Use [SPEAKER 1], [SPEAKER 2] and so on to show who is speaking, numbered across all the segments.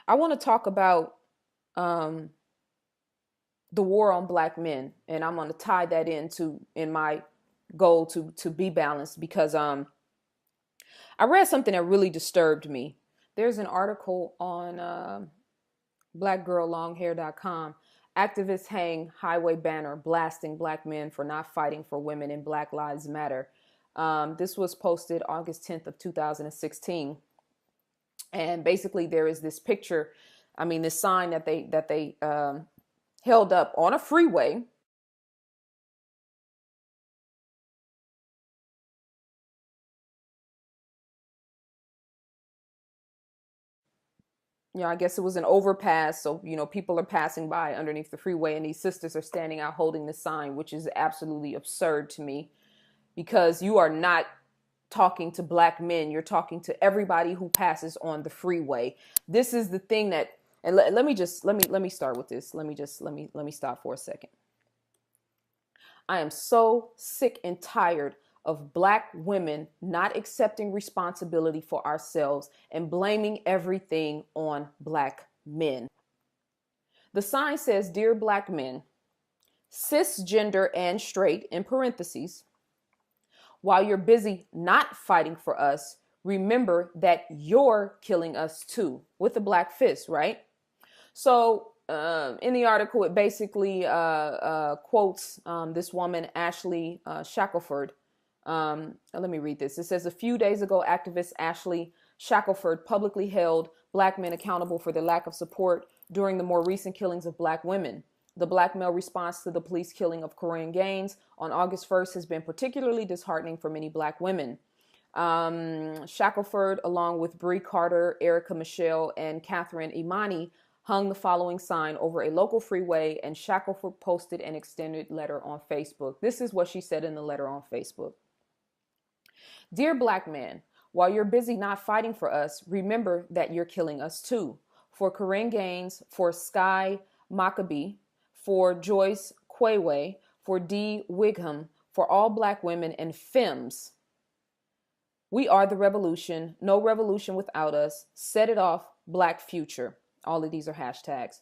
[SPEAKER 1] I want to talk about um, the war on black men, and I'm going to tie that in my goal to be balanced because I read something that really disturbed me. There's an article on blackgirllonghair.com. Activists hang highway banner blasting black men for not fighting for women in Black Lives Matter. This was posted August 10th of 2016. And basically there is this picture, this sign that they held up on a freeway. I guess it was an overpass. So, people are passing by underneath the freeway, and these sisters are standing out holding the sign, which is absolutely absurd to me because you are not talking to black men. You're talking to everybody who passes on the freeway. This is the thing that, and let me start with this. Let me stop for a second. I am so sick and tired of black women not accepting responsibility for ourselves and blaming everything on black men. The sign says, "Dear black men, cisgender and straight," in parentheses, "while you're busy not fighting for us, remember that you're killing us too," with a black fist, right? So in the article, it basically quotes this woman, Ashley Shackelford. Let me read this. It says, "A few days ago, activist Ashley Shackelford publicly held black men accountable for their lack of support during the more recent killings of black women. The black male response to the police killing of Corinne Gaines on August 1st has been particularly disheartening for many black women." Shackelford, along with Bree Carter, Erica Michelle, and Catherine Imani, hung the following sign over a local freeway, and Shackelford posted an extended letter on Facebook. This is what she said in the letter on Facebook. "Dear black man, while you're busy not fighting for us, remember that you're killing us too. For Corinne Gaines, for Sky Maccabee, for Joyce Quayway, for Dee Wigham, for all black women and femmes. We are the revolution. No revolution without us. Set it off, black future." All of these are hashtags.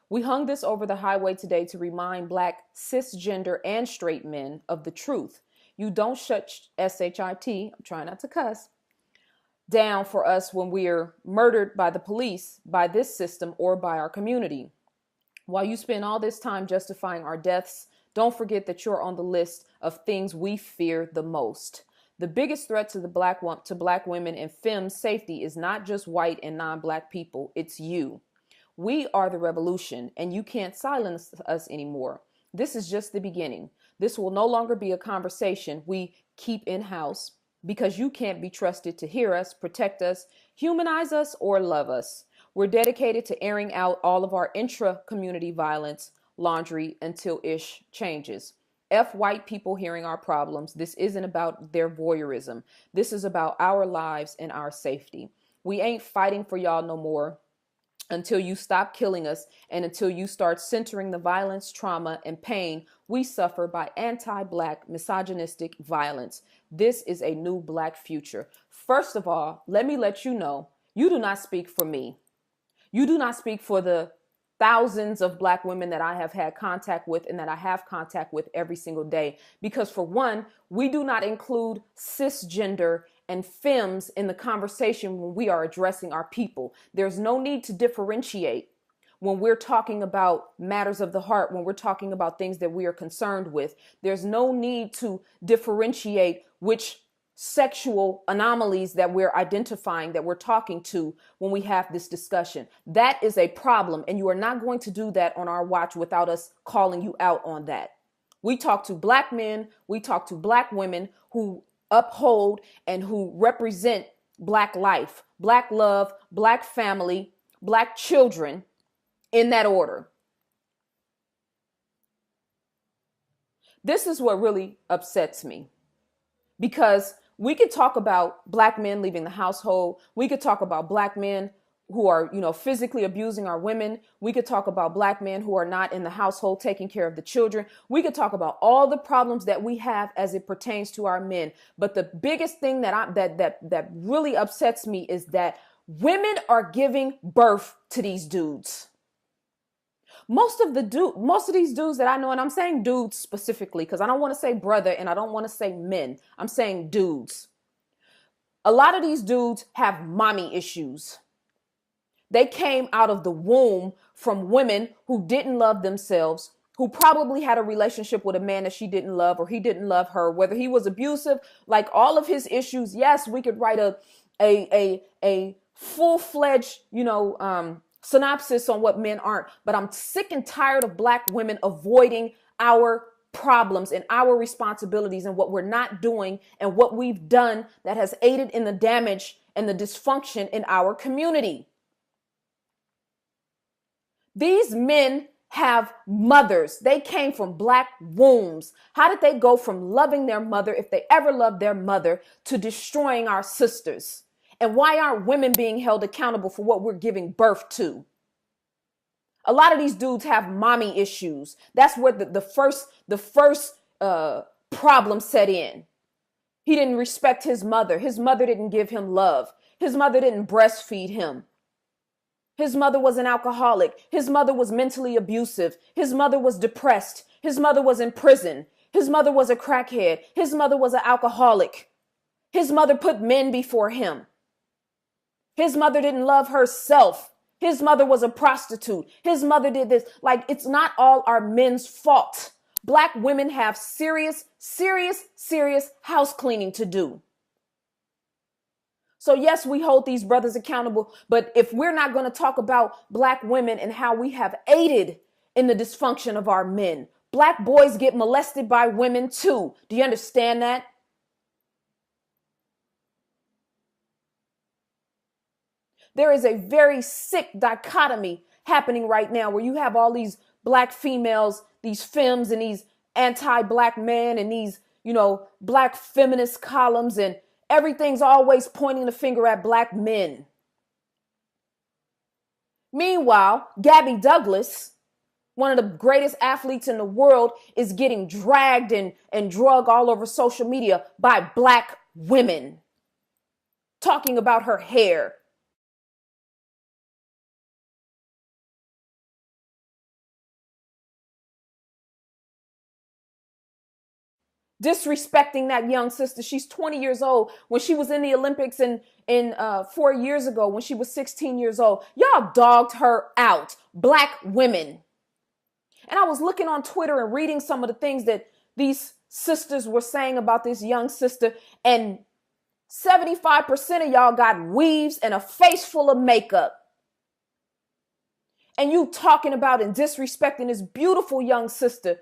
[SPEAKER 1] "We hung this over the highway today to remind black cisgender and straight men of the truth. You don't shut SHIT, I'm trying not to cuss, down for us when we're murdered by the police, by this system, or by our community. While you spend all this time justifying our deaths, don't forget that you're on the list of things we fear the most. The biggest threat to black women and femmes' safety is not just white and non-black people, it's you. We are the revolution, and you can't silence us anymore. This is just the beginning. This will no longer be a conversation we keep in-house because you can't be trusted to hear us, protect us, humanize us, or love us. We're dedicated to airing out all of our intra-community violence laundry until ish changes. F white people hearing our problems. This isn't about their voyeurism. This is about our lives and our safety. We ain't fighting for y'all no more until you stop killing us and until you start centering the violence, trauma, and pain we suffer by anti-black misogynistic violence. This is a new black future." First of all, let me let you know, you do not speak for me. You do not speak for the thousands of black women that I have had contact with and that I have contact with every single day. Because for one, we do not include cisgender and femmes in the conversation when we are addressing our people. There's no need to differentiate when we're talking about matters of the heart, when we're talking about things that we are concerned with. There's no need to differentiate which sexual anomalies that we're identifying, that we're talking to when we have this discussion. That is a problem, and you are not going to do that on our watch without us calling you out on that. We talk to black men, we talk to black women who uphold and who represent black life, black love, black family, black children, in that order. This is what really upsets me, because we could talk about black men leaving the household. We could talk about black men who are, physically abusing our women. We could talk about black men who are not in the household taking care of the children. We could talk about all the problems that we have as it pertains to our men. But the biggest thing that really upsets me is that Women are giving birth to these dudes. Most of these dudes that I know, and I'm saying dudes specifically because I don't want to say brother and I don't want to say men. I'm saying dudes. A lot of these dudes have mommy issues. They came out of the womb from women who didn't love themselves, who probably had a relationship with a man that she didn't love or he didn't love her, whether he was abusive, like all of his issues. Yes, we could write a full-fledged, synopsis on what men aren't, but I'm sick and tired of Black women avoiding our problems and our responsibilities and what we're not doing and what we've done that has aided in the damage and the dysfunction in our community. These men have mothers. They came from Black wombs. How did they go from loving their mother, if they ever loved their mother, to destroying our sisters? And why aren't women being held accountable for what we're giving birth to? A lot of these dudes have mommy issues. That's where the first problem set in. He didn't respect his mother. His mother didn't give him love. His mother didn't breastfeed him. His mother was an alcoholic. His mother was mentally abusive. His mother was depressed. His mother was in prison. His mother was a crackhead. His mother was an alcoholic. His mother put men before him. His mother didn't love herself. His mother was a prostitute. His mother did this. Like, it's not all our men's fault. Black women have serious house cleaning to do. So yes, we hold these brothers accountable, but if we're not going to talk about Black women and how we have aided in the dysfunction of our men, Black boys get molested by women too. Do you understand that? There is a very sick dichotomy happening right now where you have all these Black females, these femmes, and these anti-Black men and these, Black feminist columns, and everything's always pointing the finger at Black men. Meanwhile, Gabby Douglas, one of the greatest athletes in the world, is getting dragged and drugged all over social media by Black women, talking about her hair. Disrespecting that young sister. She's 20 years old. When she was in the Olympics in 4 years ago, when she was 16 years old, y'all dogged her out. Black women. And I was looking on Twitter and reading some of the things that these sisters were saying about this young sister, and 75% of y'all got weaves and a face full of makeup. And you talking about and disrespecting this beautiful young sister,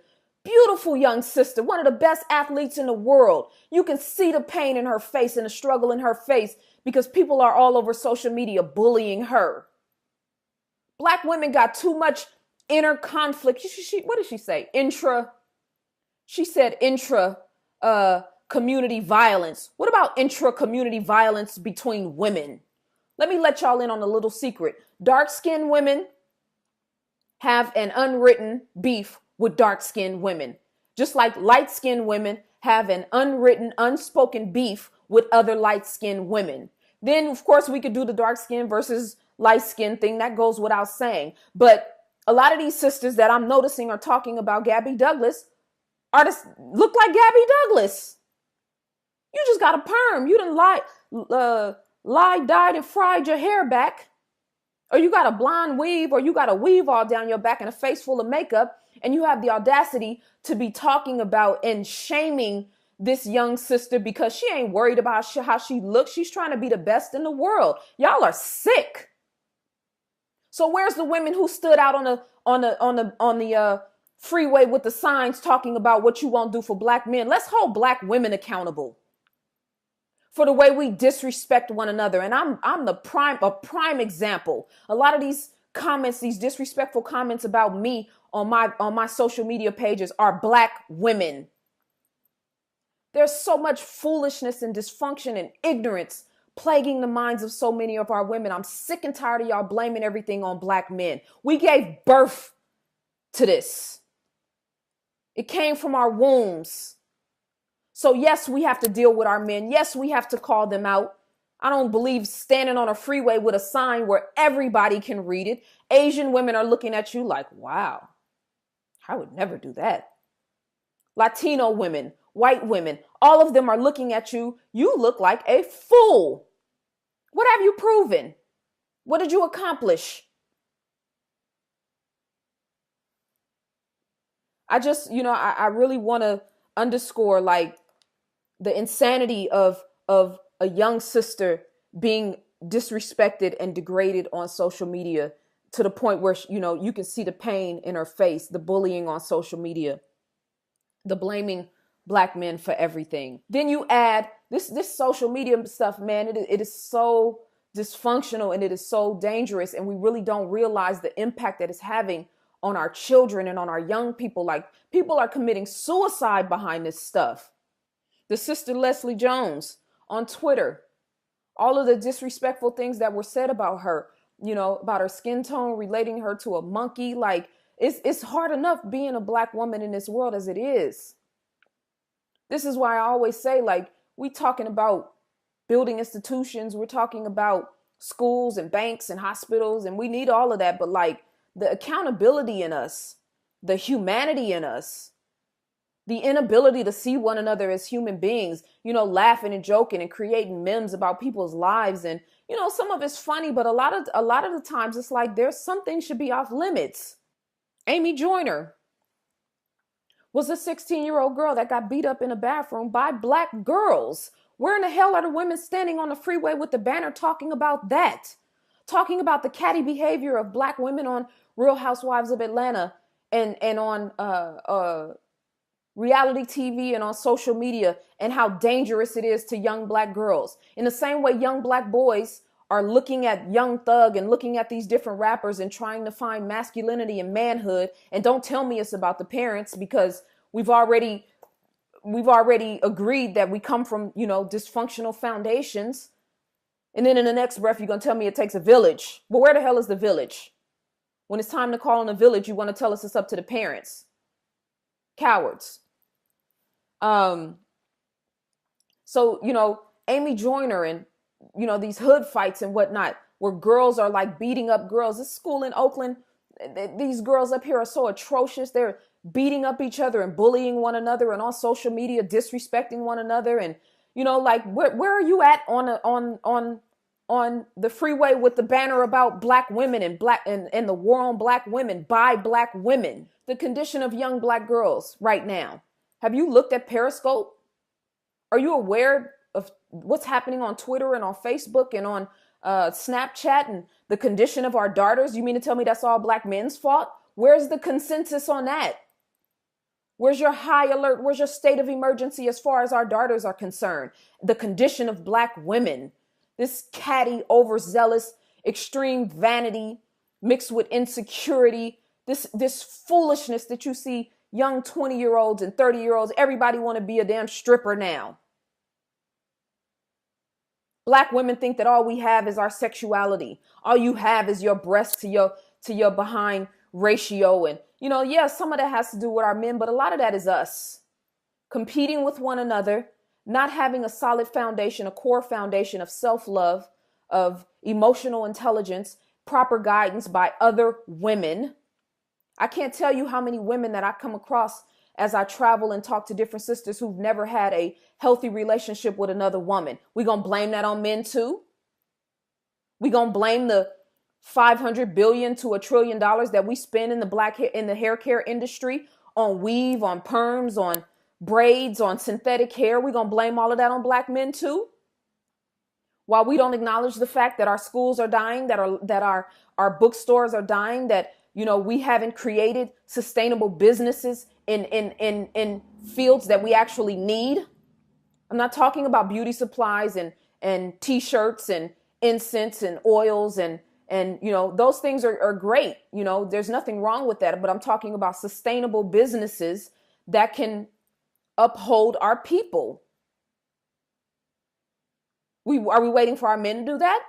[SPEAKER 1] one of the best athletes in the world. You can see the pain in her face and the struggle in her face because people are all over social media bullying her. Black women got too much inner conflict. What did she say? She said intra community violence. What about intra-community violence between women? Let me let y'all in on a little secret. Dark-skinned women have an unwritten beef with dark-skinned women, just like light-skinned women have an unwritten, unspoken beef with other light-skinned women. Then, of course, we could do the dark-skin versus light-skin thing. That goes without saying. But a lot of these sisters that I'm noticing are talking about Gabby Douglas look like Gabby Douglas. You just got a perm. You done lied, dyed, and fried your hair back. Or you got a blonde weave, or you got a weave all down your back and a face full of makeup, and you have the audacity to be talking about and shaming this young sister because she ain't worried about how she looks. She's trying to be the best in the world. Y'all are sick. So where's the women who stood out on the freeway with the signs talking about what you won't do for Black men? Let's hold Black women accountable for the way we disrespect one another. And I'm a prime example. A lot of these comments, these disrespectful comments about me on my social media pages are Black women. There's so much foolishness and dysfunction and ignorance plaguing the minds of so many of our women. I'm sick and tired of y'all blaming everything on Black men. We gave birth to this. It came from our wombs. So yes, we have to deal with our men. Yes, we have to call them out. I don't believe standing on a freeway with a sign where everybody can read it. Asian women are looking at you like, wow, I would never do that. Latino women, white women, all of them are looking at you. You look like a fool. What have you proven? What did you accomplish? I just, I really want to underscore like the insanity of a young sister being disrespected and degraded on social media to the point where you can see the pain in her face, the bullying on social media, the blaming black men for everything. Then you add this social media stuff, man. It is so dysfunctional and it is so dangerous, and we really don't realize the impact that it's having on our children and on our young people. Like, people are committing suicide behind this stuff. The sister Leslie Jones on Twitter, all of the disrespectful things that were said about her, about her skin tone, relating her to a monkey. Like, it's hard enough being a black woman in this world as it is. This is why I always say, like, we talking about building institutions, we're talking about schools and banks and hospitals, and we need all of that. But like, the accountability in us, the humanity in us, the inability to see one another as human beings, laughing and joking and creating memes about people's lives. And, some of it's funny, but a lot of the times it's like there's some things should be off limits. Amy Joyner was a 16-year-old girl that got beat up in a bathroom by black girls. Where in the hell are the women standing on the freeway with the banner talking about that? Talking about the catty behavior of black women on Real Housewives of Atlanta and on reality TV and on social media, and how dangerous it is to young black girls. In the same way young black boys are looking at Young Thug and looking at these different rappers and trying to find masculinity and manhood. And don't tell me it's about the parents, because we've already agreed that we come from, dysfunctional foundations. And then in the next breath, you're going to tell me it takes a village. Well, where the hell is the village? When it's time to call in a village, you want to tell us it's up to the parents. Cowards. So, Amy Joyner and, these hood fights and whatnot, where girls are like beating up girls. This school in Oakland, these girls up here are so atrocious. They're beating up each other and bullying one another, and on social media, disrespecting one another. And, like, where are you at on the freeway with the banner about black women and the war on black women by black women? The condition of young black girls right now. Have you looked at Periscope? Are you aware of what's happening on Twitter and on Facebook and on Snapchat and the condition of our daughters? You mean to tell me that's all black men's fault? Where's the consensus on that? Where's your high alert? Where's your state of emergency as far as our daughters are concerned? The condition of black women, this catty, overzealous, extreme vanity mixed with insecurity, this foolishness that you see young 20-year-olds and 30-year-olds, everybody want to be a damn stripper now. Black women think that all we have is our sexuality. All you have is your breast to your behind ratio. And, some of that has to do with our men, but a lot of that is us competing with one another, not having a solid foundation, a core foundation of self-love, of emotional intelligence, proper guidance by other women. I can't tell you how many women that I come across as I travel and talk to different sisters who've never had a healthy relationship with another woman. We gonna blame that on men too? We gonna blame the $500 billion to $1 trillion that we spend in the hair care industry on weave, on perms, on braids, on synthetic hair? We gonna blame all of that on black men too? While we don't acknowledge the fact that our schools are dying, that our bookstores are dying, that we haven't created sustainable businesses in fields that we actually need. I'm not talking about beauty supplies and t-shirts and incense and oils and those things are great. There's nothing wrong with that. But I'm talking about sustainable businesses that can uphold our people. Are we waiting for our men to do that?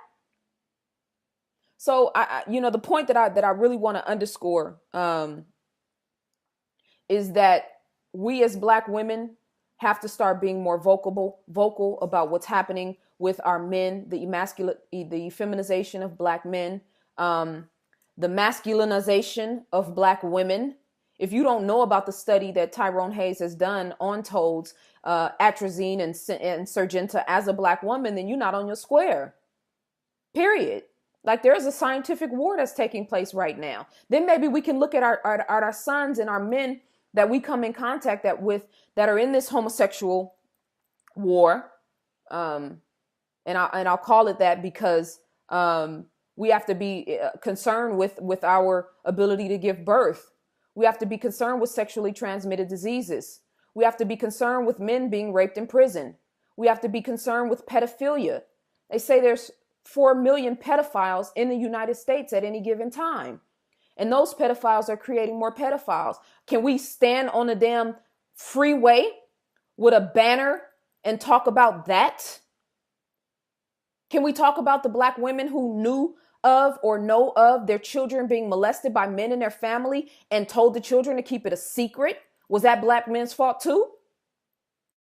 [SPEAKER 1] So the point that I really want to underscore is that we as black women have to start being more vocal about what's happening with our men, the feminization of black men, the masculinization of black women. If you don't know about the study that Tyrone Hayes has done on toads, atrazine and Syngenta as a black woman, then you're not on your square. Period. Like, there's a scientific war that's taking place right now. Then maybe we can look at our sons and our men that we come in contact that are in this homosexual war. And I'll call it that because we have to be concerned with our ability to give birth. We have to be concerned with sexually transmitted diseases. We have to be concerned with men being raped in prison. We have to be concerned with pedophilia. They say there's 4 million pedophiles in the United States at any given time. And those pedophiles are creating more pedophiles. Can we stand on a damn freeway with a banner and talk about that? Can we talk about the black women who knew of or know of their children being molested by men in their family and told the children to keep it a secret? Was that black men's fault too?